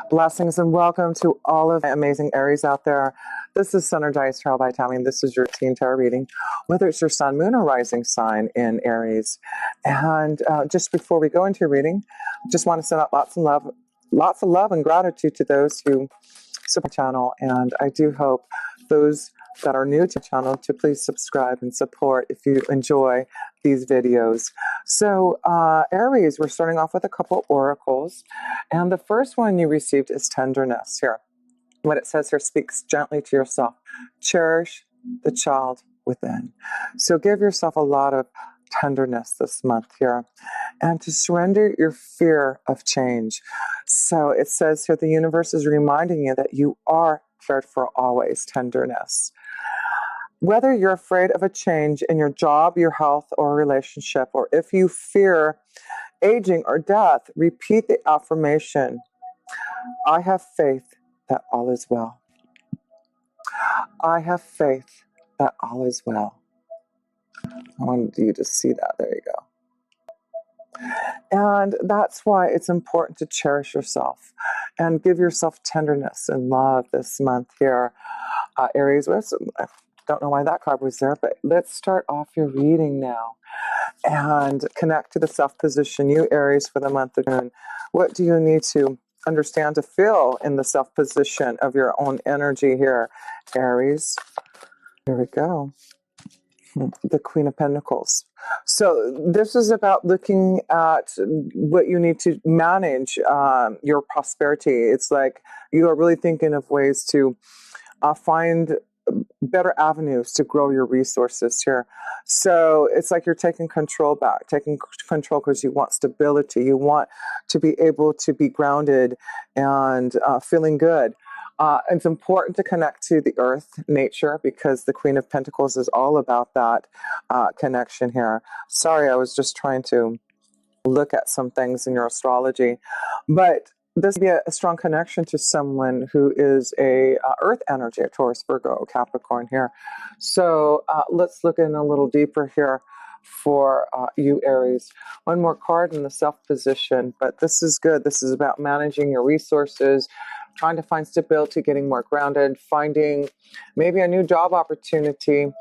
Blessings and welcome to all of the amazing Aries out there. This is Synergized Tarot by Tammy, and this is your teen tarot reading, whether it's your sun, moon, or rising sign in Aries. And just before we go into your reading, just want to send out lots of love and gratitude to those who support the channel. And I do hope those that are new to the channel to please subscribe and support if you enjoy these videos. So Aries, we're starting off with a couple oracles, and the first one you received is tenderness. Here, what it says here: speaks gently to yourself, cherish the child within. So give yourself a lot of tenderness this month here, and to surrender your fear of change. So it says here, the universe is reminding you that you are cared for always. Tenderness. Whether you're afraid of a change in your job, your health, or relationship, or if you fear aging or death, repeat the affirmation: I have faith that all is well. I have faith that all is well. I wanted you to see that. There you go. And that's why it's important to cherish yourself and give yourself tenderness and love this month here. Aries, I don't know why that card was there, but let's start off your reading now and connect to the self position. You, Aries, for the month of June. What do you need to understand to feel in the self position of your own energy here, Aries? Here we go. The Queen of Pentacles. So this is about looking at what you need to manage your prosperity. It's like you are really thinking of ways to find better avenues to grow your resources here. So it's like you're taking control back, taking control because you want stability. You want to be able to be grounded and feeling good. It's important to connect to the earth, nature, because the Queen of Pentacles is all about that connection here. Sorry, I was just trying to look at some things in your astrology, but this would be a strong connection to someone who is a earth energy, a Taurus, Virgo, Capricorn here. So let's look in a little deeper here for you, Aries. One more card in the self position, but this is good. This is about managing your resources, trying to find stability, getting more grounded, finding maybe a new job opportunity,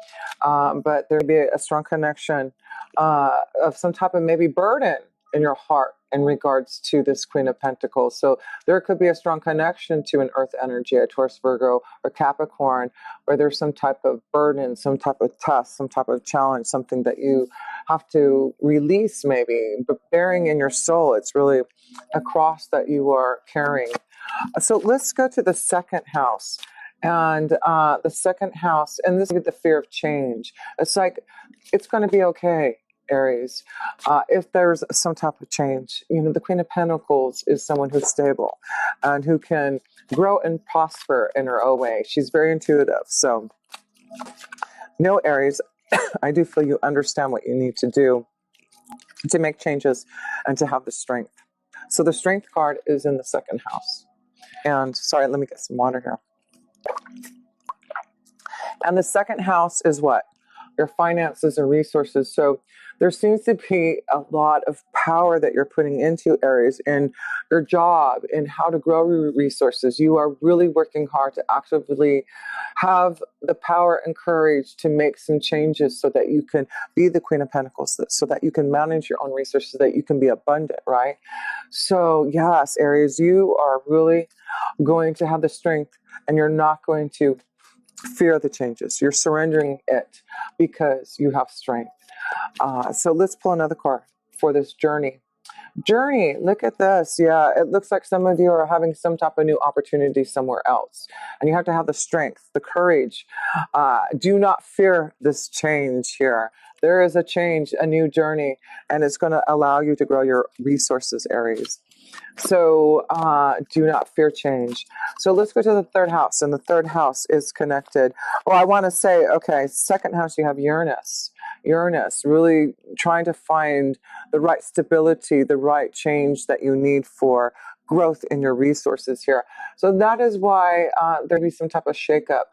but there may be a strong connection of some type of maybe burden in your heart in regards to this Queen of Pentacles. So there could be a strong connection to an earth energy, a Taurus, Virgo, or Capricorn, where there's some type of burden, some type of test, some type of challenge, something that you have to release maybe, but bearing in your soul. It's really a cross that you are carrying. So let's go to the second house. And the second house, and this is the fear of change. It's like, it's going to be okay, Aries, if there's some type of change. You know, the Queen of Pentacles is someone who's stable and who can grow and prosper in her own way. She's very intuitive. So, no, Aries, I do feel you understand what you need to do to make changes and to have the strength. So the strength card is in the second house. And sorry, let me get some water here. And the second house is what? Your finances and resources. So there seems to be a lot of power that you're putting into, Aries, in your job, in how to grow your resources. You are really working hard to actively have the power and courage to make some changes so that you can be the Queen of Pentacles, so that you can manage your own resources, so that you can be abundant, right? So yes, Aries, you are really going to have the strength, and you're not going to fear the changes. You're surrendering it because you have strength. So let's pull another card for this journey. Journey, look at this. Yeah, it looks like some of you are having some type of new opportunity somewhere else. And you have to have the strength, the courage. Do not fear this change here. There is a change, a new journey, and it's going to allow you to grow your resources, Aries. So do not fear change. So let's go to the third house, and the third house is connected. Well, I want to say, okay, second house, you have Uranus. Uranus, really trying to find the right stability, the right change that you need for growth in your resources here. So that is why there'll be some type of shakeup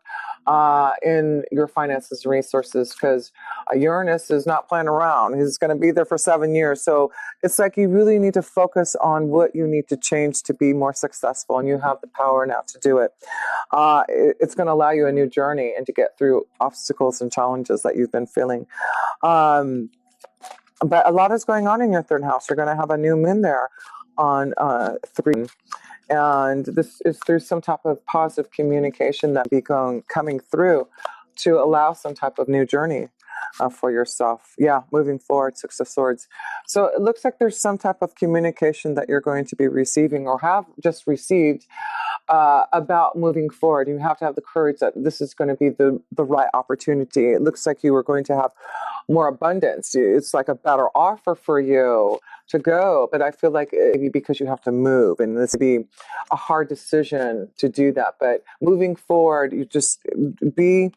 in your finances and resources, because Uranus is not playing around. He's going to be there for 7 years. So it's like you really need to focus on what you need to change to be more successful, and you have the power now to do it. It's going to allow you a new journey and to get through obstacles and challenges that you've been feeling. But a lot is going on in your third house. You're going to have a new moon there on 3. And this is through some type of positive communication that be coming through to allow some type of new journey for yourself. Yeah, moving forward, 6 of Swords. So it looks like there's some type of communication that you're going to be receiving or have just received about moving forward. You have to have the courage that this is going to be the right opportunity. It looks like you are going to have more abundance. It's like a better offer for you to go, but I feel like maybe because you have to move, and this would be a hard decision to do that. But moving forward, you just be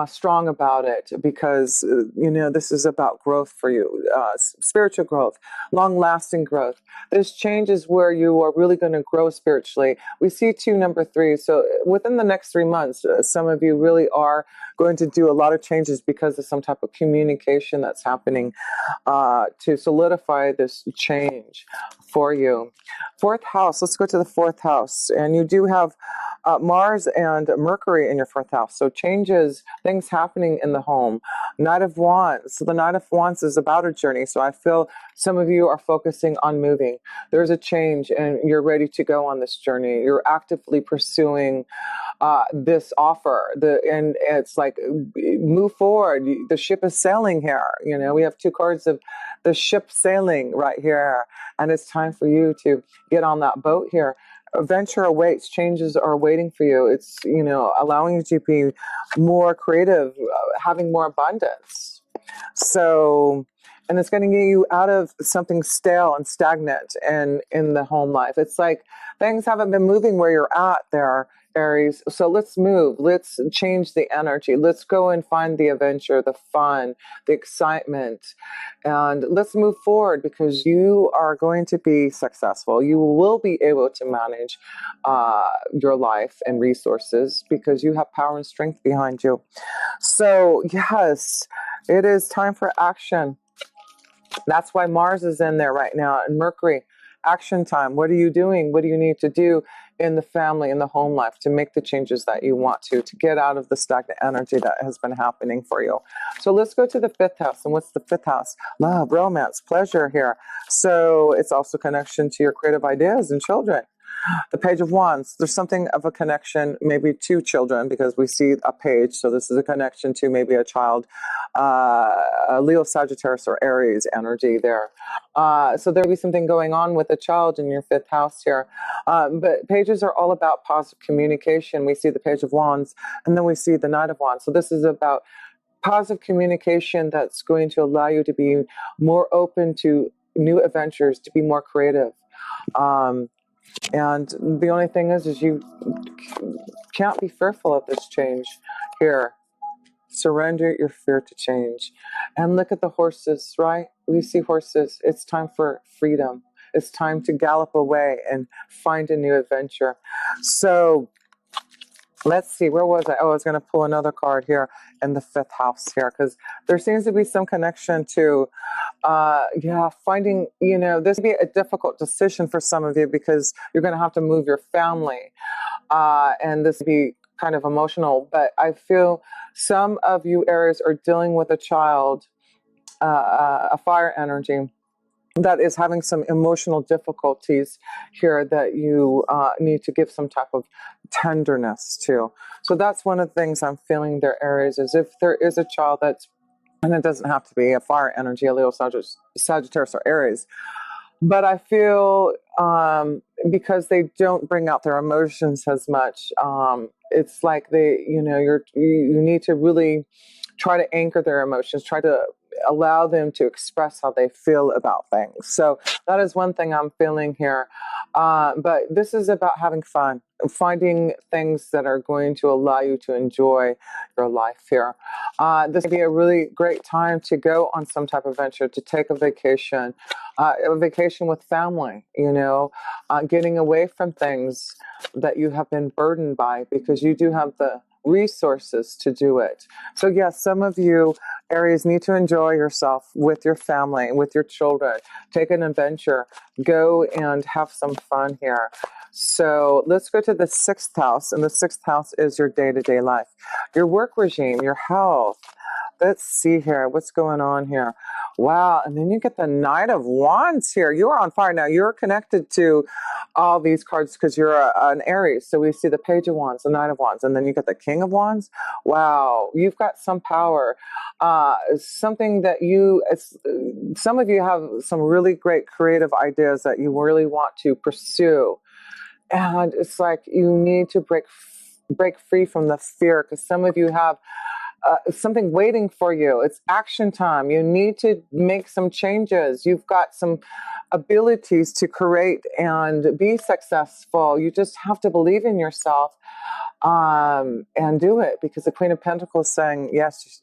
strong about it, because this is about growth for you, spiritual growth, long-lasting growth. There's changes where you are really going to grow spiritually. We see 2, number 3. So within the next 3 months, some of you really are going to do a lot of changes because of some type of communication that's happening to solidify this change for you. 4th house. Let's go to the 4th house, and you do have Mars and Mercury in your 4th house. So changes, things happening in the home. Knight of Wands. So the Knight of Wands is about a journey. So I feel some of you are focusing on moving. There's a change and you're ready to go on this journey. You're actively pursuing this offer. And it's like, move forward. The ship is sailing here. We have 2 cards of the ship sailing right here. And it's time for you to get on that boat here. Adventure awaits. Changes are waiting for you. It's, allowing you to be more creative, having more abundance. So, and it's going to get you out of something stale and stagnant and in the home life. It's like things haven't been moving where you're at there, Aries. So let's move. Let's change the energy. Let's go and find the adventure, the fun, the excitement, and let's move forward, because you are going to be successful. You will be able to manage your life and resources because you have power and strength behind you. So yes, it is time for action. That's why Mars is in there right now, and Mercury. Action time. What are you doing? What do you need to do in the family, in the home life, to make the changes that you want to get out of the stagnant energy that has been happening for you? So let's go to the 5th house. And what's the 5th house? Love, romance, pleasure here. So it's also connection to your creative ideas and children. The Page of Wands, there's something of a connection, maybe to children, because we see a page. So this is a connection to maybe a child, a Leo, Sagittarius, or Aries energy there. So there'll be something going on with a child in your 5th house here. But pages are all about positive communication. We see the Page of Wands, and then we see the Knight of Wands. So this is about positive communication that's going to allow you to be more open to new adventures, to be more creative. And the only thing is you can't be fearful of this change here. Surrender your fear to change. And look at the horses, right? We see horses. It's time for freedom. It's time to gallop away and find a new adventure. So let's see, where was I? Oh, I was going to pull another card here in the 5th house here, because there seems to be some connection to finding, this would be a difficult decision for some of you, because you're going to have to move your family. And this would be kind of emotional, but I feel some of you Aries are dealing with a child, a fire energy, that is having some emotional difficulties here that you need to give some type of tenderness to. So that's one of the things I'm feeling there, Aries, is if there is a child that's, and it doesn't have to be a fire energy, a Leo, Sagittarius, or Aries, but I feel because they don't bring out their emotions as much, it's like you need to really try to anchor their emotions, try to allow them to express how they feel about things. So that is one thing I'm feeling here. But this is about having fun, finding things that are going to allow you to enjoy your life here. This may be a really great time to go on some type of venture, to take a vacation with family, getting away from things that you have been burdened by, because you do have the resources to do it. So yes, some of you Aries need to enjoy yourself with your family, with your children. Take an adventure, go and have some fun here. So let's go to the 6th house, and the 6th house is your day-to-day life, your work regime, your health. Let's see here. What's going on here? Wow. And then you get the Knight of Wands here. You are on fire. Now, you're connected to all these cards because you're an Aries. So we see the Page of Wands, the Knight of Wands, and then you get the King of Wands. Wow. You've got some power. Something that some of you have some really great creative ideas that you really want to pursue. And it's like you need to break free from the fear, because some of you have something waiting for you. It's action time. You need to make some changes. You've got some abilities to create and be successful. You just have to believe in yourself and do it, because the Queen of Pentacles is saying, yes,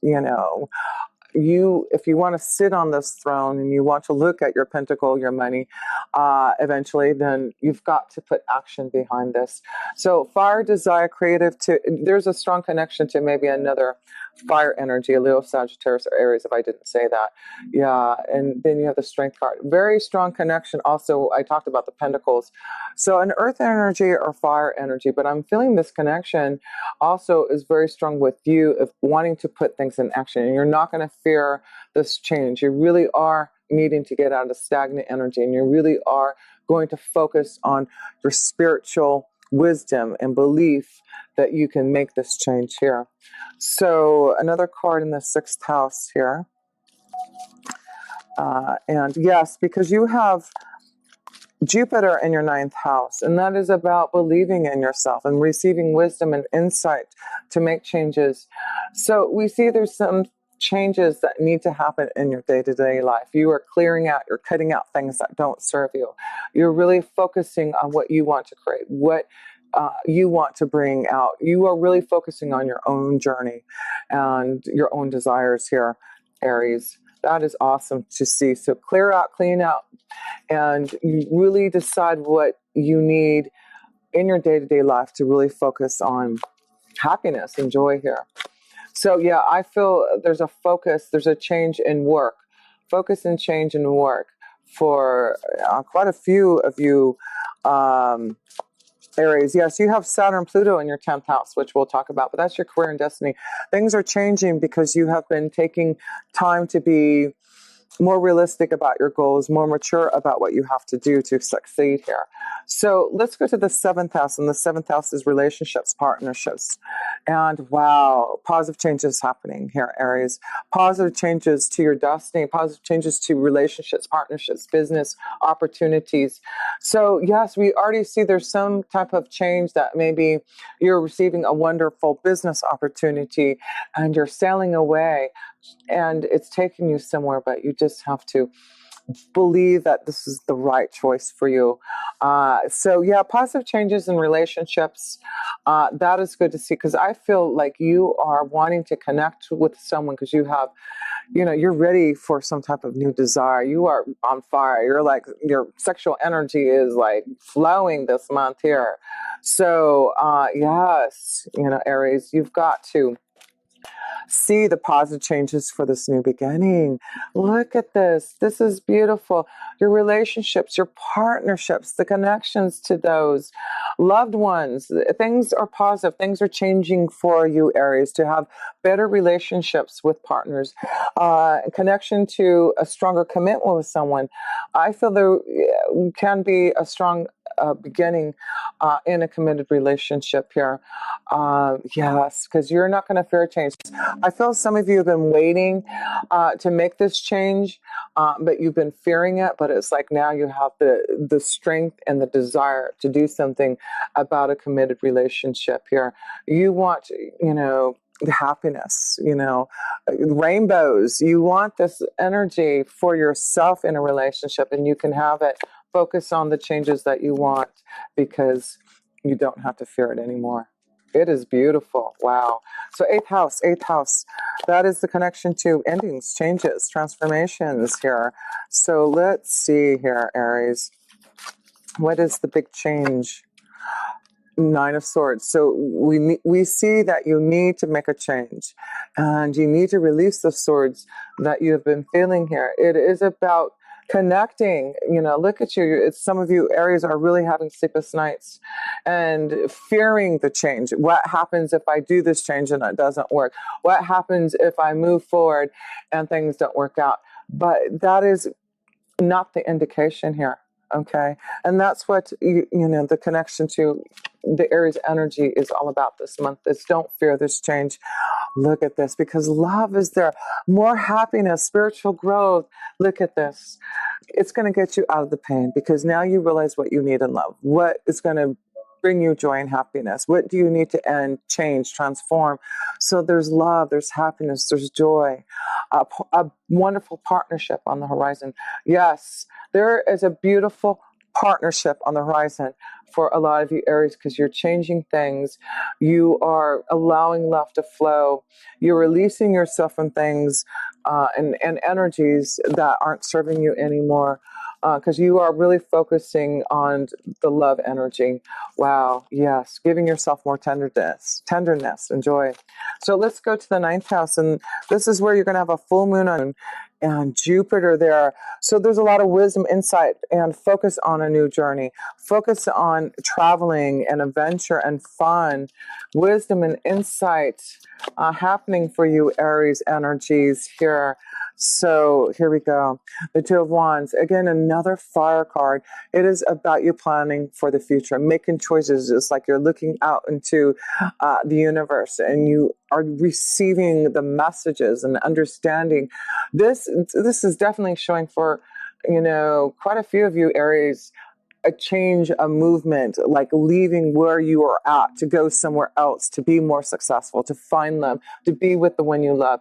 if you want to sit on this throne and you want to look at your pentacle, your money, eventually, then you've got to put action behind this. So fire, desire, creative, there's a strong connection to maybe another fire energy, a Leo, Sagittarius, or Aries, if I didn't say that. Yeah, and then you have the Strength card. Very strong connection. Also, I talked about the Pentacles. So an earth energy or fire energy, but I'm feeling this connection also is very strong with you of wanting to put things in action. And you're not going to fear this change. You really are needing to get out of stagnant energy, and you really are going to focus on your spiritual wisdom and belief that you can make this change here. So another card in the 6th house here. And yes, because you have Jupiter in your 9th house, and that is about believing in yourself and receiving wisdom and insight to make changes. So we see there's some changes that need to happen in your day-to-day life. You are clearing out, you're cutting out things that don't serve you. You're really focusing on what you want to create, what you want to bring out. You are really focusing on your own journey and your own desires here, Aries. That is awesome to see. So clear out, clean out, and you really decide what you need in your day-to-day life to really focus on happiness and joy here. So yeah, I feel there's a focus, there's a change in work, focus and change in work for quite a few of you Aries. Yes, you have Saturn, Pluto in your 10th house, which we'll talk about, but that's your career and destiny. Things are changing because you have been taking time to be more realistic about your goals, more mature about what you have to do to succeed here. So let's go to the 7th house, and the 7th house is relationships, partnerships. And wow, positive changes happening here, Aries. Positive changes to your destiny, positive changes to relationships, partnerships, business opportunities. So yes, we already see there's some type of change that maybe you're receiving a wonderful business opportunity and you're sailing away and it's taking you somewhere, but you just have to believe that this is the right choice for you. So yeah, positive changes in relationships. That is good to see, because I feel like you are wanting to connect with someone because you have, you're ready for some type of new desire. You are on fire. You're like, your sexual energy is like flowing this month here. So yes, Aries, you've got to see the positive changes for this new beginning. Look at this. This is beautiful. Your relationships, your partnerships, the connections to those loved ones, things are positive. Things are changing for you, Aries, to have better relationships with partners, connection to a stronger commitment with someone. I feel there can be a strong beginning in a committed relationship here. Yes, because you're not going to fear change. I feel some of you have been waiting to make this change, but you've been fearing it. But it's like now you have the strength and the desire to do something about a committed relationship here. You want, happiness, rainbows. You want this energy for yourself in a relationship, and you can have it. Focus on the changes that you want because you don't have to fear it anymore. It is beautiful. Wow. So eighth house, that is the connection to endings, changes, transformations here. So let's see here, Aries. What is the big change? Nine of Swords. So we see that you need to make a change, and you need to release the swords that you have been feeling here. It is about connecting. Look at you. It's, some of you Aries are really having sleepless nights and fearing the change. What happens if I do this change and it doesn't work? What happens if I move forward and things don't work out? But that is not the indication here. Okay. And that's what, the connection to the Aries energy is all about this month, is don't fear this change. Look at this, because love is there. More happiness, spiritual growth. Look at this. It's going to get you out of the pain, because now you realize what you need in love. What is going to bring you joy and happiness? What do you need to end, change, transform? So there's love, there's happiness, there's joy, a wonderful partnership on the horizon. Yes, there is a beautiful partnership on the horizon for a lot of you Aries, because you're changing things. You are allowing love to flow. You're releasing yourself from things and energies that aren't serving you anymore, because you are really focusing on the love energy. Wow. Yes. Giving yourself more tenderness and joy. So let's go to the ninth house. And this is where you're going to have a full moon on and Jupiter there. So there's a lot of wisdom, insight, and focus on a new journey. Focus on traveling and adventure and fun. Wisdom and insight happening for you, Aries energies here. So here we go. The Two of Wands. Again, another fire card. It is about you planning for the future, making choices. It's like you're looking out into the universe, and you are receiving the messages and understanding. This is definitely showing for, quite a few of you Aries, a change, a movement, like leaving where you are at to go somewhere else, to be more successful, to find love, to be with the one you love.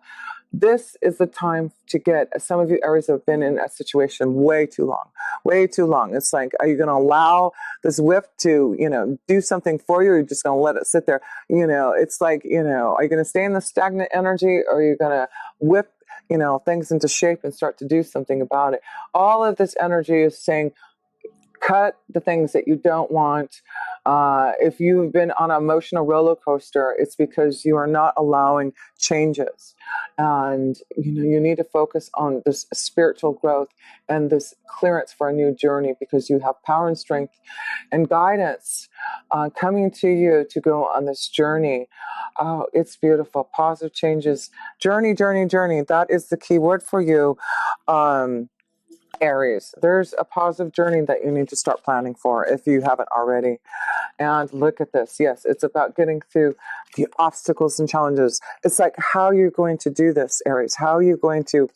This is the time to get, some of you Aries have been in a situation way too long, way too long. It's like, are you going to allow this whip to, do something for you? Or are you just going to let it sit there? It's like, are you going to stay in the stagnant energy, or are you going to whip, things into shape and start to do something about it? All of this energy is saying, cut the things that you don't want. If you've been on an emotional roller coaster, it's because you are not allowing changes. And, you need to focus on this spiritual growth and this clearance for a new journey, because you have power and strength and guidance coming to you to go on this journey. Oh, it's beautiful. Positive changes. Journey. That is the key word for you. Aries, there's a positive journey that you need to start planning for if you haven't already. And look at this. Yes, it's about getting through the obstacles and challenges. It's like, how you're going to do this, Aries. How are you going to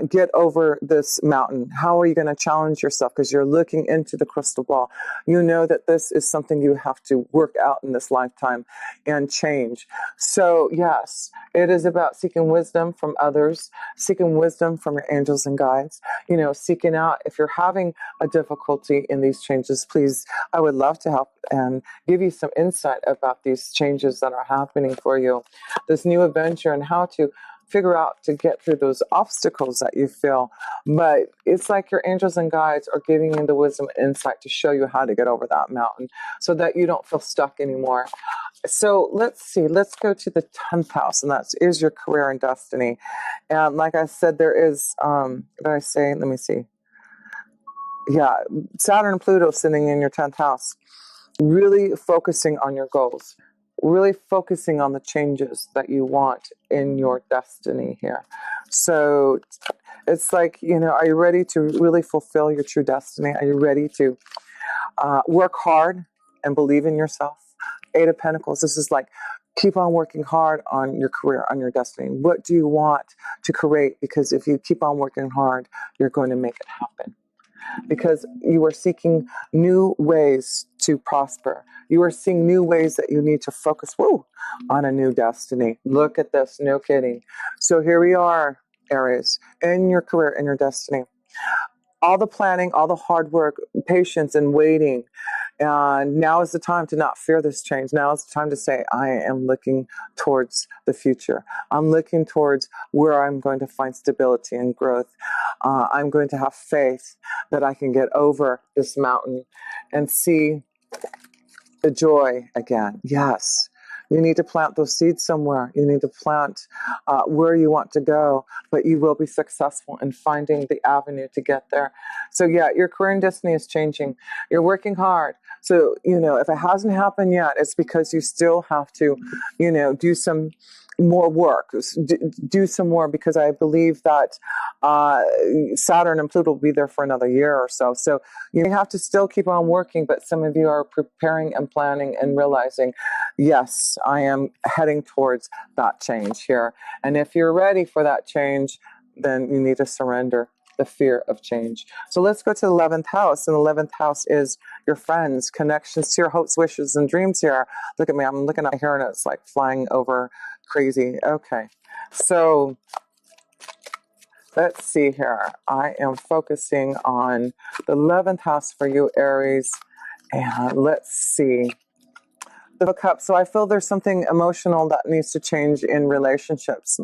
get over this mountain? How are you going to challenge yourself? Because you're looking into the crystal ball. You know that this is something you have to work out in this lifetime and change. So yes, it is about seeking wisdom from others, seeking wisdom from your angels and guides, seeking out, if you're having a difficulty in these changes, please, I would love to help and give you some insight about these changes that are happening for you, this new adventure, and how to figure out to get through those obstacles that you feel. But it's like your angels and guides are giving you the wisdom and insight to show you how to get over that mountain so that you don't feel stuck anymore. So let's see, let's go to the 10th house, and that is your career and destiny. And like I said, there is, did I say, let me see. Yeah, Saturn and Pluto sitting in your 10th house, really focusing on your goals, really focusing on the changes that you want in your destiny here. So it's like, are you ready to really fulfill your true destiny? Are you ready to work hard and believe in yourself? Eight of Pentacles, this is like, keep on working hard on your career, on your destiny. What do you want to create? Because if you keep on working hard, you're going to make it happen. because you are seeking new ways to prosper. You are seeing new ways that you need to focus on a new destiny. Look at this, no kidding. So here we are, Aries, in your career, in your destiny. All the planning, all the hard work, patience, and waiting. And now is the time to not fear this change. Now is the time to say, I am looking towards the future. I'm looking towards where I'm going to find stability and growth. I'm going to have faith that I can get over this mountain and see the joy again. Yes. You need to plant those seeds somewhere. You need to plant where you want to go, but you will be successful in finding the avenue to get there. So yeah, your career and destiny is changing. You're working hard. So, if it hasn't happened yet, it's because you still have to, do some more work, do some more, because I believe that Saturn and Pluto will be there for another year or so. So you have to still keep on working, but some of you are preparing and planning and realizing, yes, I am heading towards that change here. And if you're ready for that change, then you need to surrender the fear of change. So let's go to the 11th house. And the 11th house is your friends, connections to your hopes, wishes, and dreams here. Look at me. I'm looking at here and it's like flying over crazy. Okay. So let's see here. I am focusing on the 11th house for you, Aries. And let's see. The cup. So I feel there's something emotional that needs to change in relationships.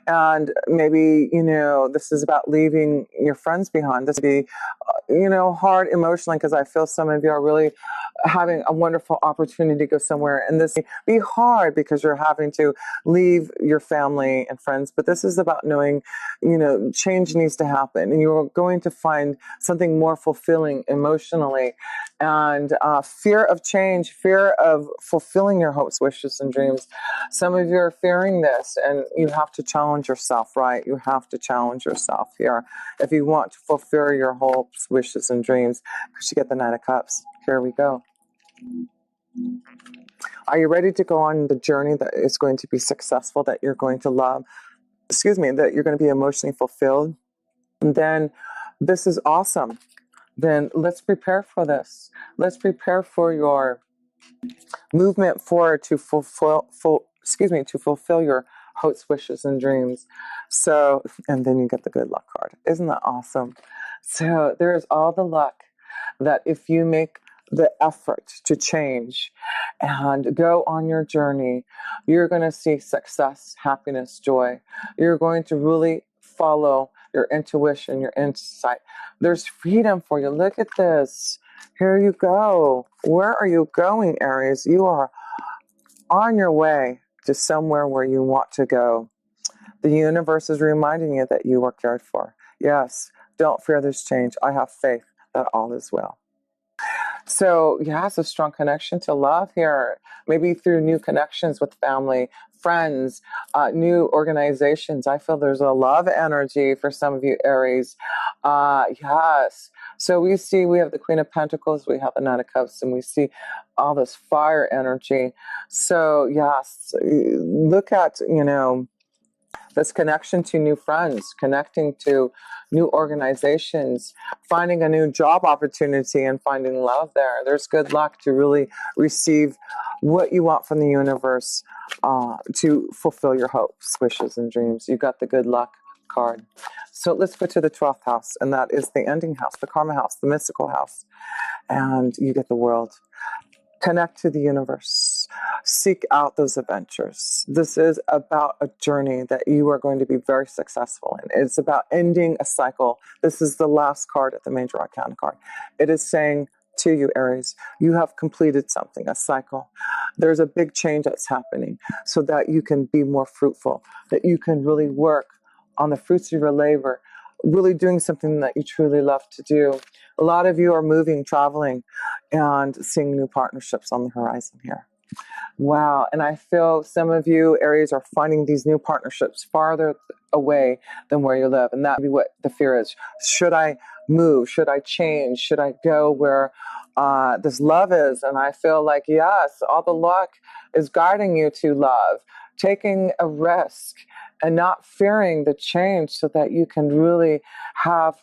And maybe, this is about leaving your friends behind. This would be, hard emotionally, because I feel some of you are really having a wonderful opportunity to go somewhere. And this may be hard because you're having to leave your family and friends. But this is about knowing, change needs to happen. And you're going to find something more fulfilling emotionally. And fear of change, fear of fulfilling your hopes, wishes, and dreams. Some of you are fearing this, and you have to challenge yourself, right? You have to challenge yourself here if you want to fulfill your hopes, wishes, and dreams, because you get the Knight of Cups. Here we go. Are you ready to go on the journey that is going to be successful, that you're going to love? That you're going to be emotionally fulfilled? And then this is awesome. Then let's prepare for this. Let's prepare for your movement forward to fulfill your hopes, wishes, and dreams. So, and then you get the good luck card. Isn't that awesome? So there is all the luck that if you make the effort to change and go on your journey, you're going to see success, happiness, joy. You're going to really follow your intuition, your insight. There's freedom for you. Look at this. Here you go. Where are you going, Aries? You are on your way to somewhere where you want to go. The universe is reminding you that you are cared for. Yes, don't fear this change. I have faith that all is well. So, yeah, it's a strong connection to love here. Maybe through new connections with family, friends, new organizations. I feel there's a love energy for some of you, Aries. Yes. So we have the Queen of Pentacles, we have the Knight of Cups, and we see all this fire energy. So, yes, look at, this connection to new friends, connecting to new organizations, finding a new job opportunity and finding love there. There's good luck to really receive what you want from the universe to fulfill your hopes, wishes, and dreams. You got the good luck card. So let's go to the 12th house, and that is the ending house, the karma house, the mystical house. And you get the world. Connect to the universe. Seek out those adventures. This is about a journey that you are going to be very successful in. It's about ending a cycle. This is the last card at the Major Arcana card. It is saying to you, Aries, you have completed something, a cycle. There's a big change that's happening so that you can be more fruitful, that you can really work on the fruits of your labor, really doing something that you truly love to do. A lot of you are moving, traveling, and seeing new partnerships on the horizon here. Wow. And I feel some of you, Aries, are finding these new partnerships farther away than where you live. And that would be what the fear is. Should I move? Should I change? Should I go where this love is? And I feel like, yes, all the luck is guiding you to love, taking a risk and not fearing the change so that you can really have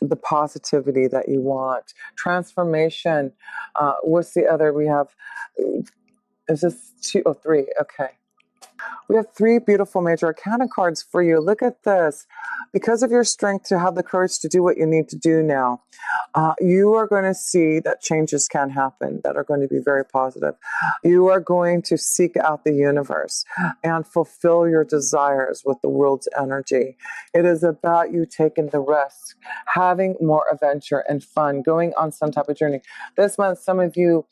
the positivity that you want, transformation. What's the other? We have, is this two? Oh, three. Okay. We have three beautiful major arcana cards for you. Look at this. Because of your strength to have the courage to do what you need to do now, you are going to see that changes can happen that are going to be very positive. You are going to seek out the universe and fulfill your desires with the world's energy. It is about you taking the risk, having more adventure and fun, going on some type of journey. This month, some of you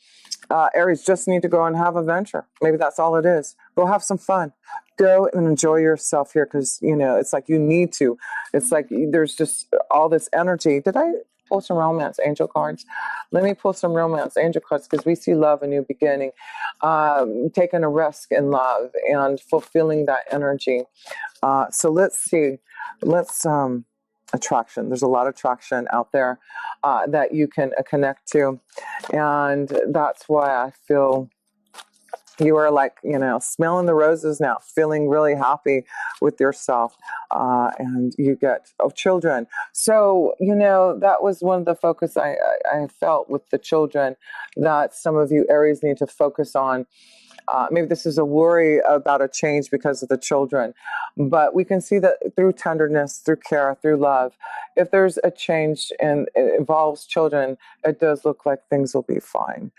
Aries just need to go and have a venture. Maybe that's all it is. Go have some fun. Go and enjoy yourself here because, it's like you need to. It's like there's just all this energy. Did I pull some romance angel cards? Let me pull some romance angel cards because we see love, a new beginning, taking a risk in love and fulfilling that energy. So let's see. Let's attraction. There's a lot of attraction out there that you can connect to. And that's why I feel you are like, smelling the roses now, feeling really happy with yourself. And you get children. So, that was one of the focus I felt with the children that some of you Aries need to focus on. Maybe this is a worry about a change because of the children, but we can see that through tenderness, through care, through love, if there's a change and it involves children, it does look like things will be fine.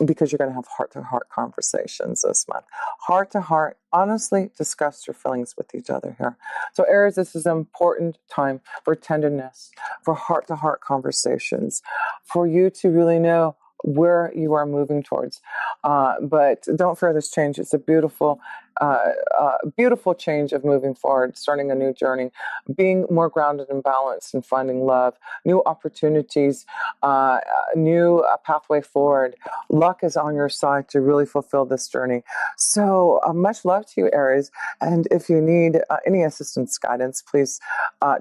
Because you're going to have heart-to-heart conversations this month. Heart-to-heart, honestly discuss your feelings with each other here. So Aries, this is an important time for tenderness, for heart-to-heart conversations, for you to really know where you are moving towards. But don't fear this change. It's a beautiful, beautiful change of moving forward, starting a new journey, being more grounded and balanced and finding love, new opportunities, new pathway forward. Luck is on your side to really fulfill this journey. So much love to you, Aries. And if you need any assistance, guidance, please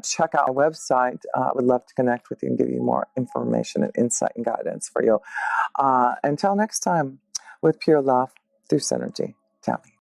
check out our website. I would love to connect with you and give you more information and insight and guidance for you. Until next time, with pure love through Synergy. Tammy.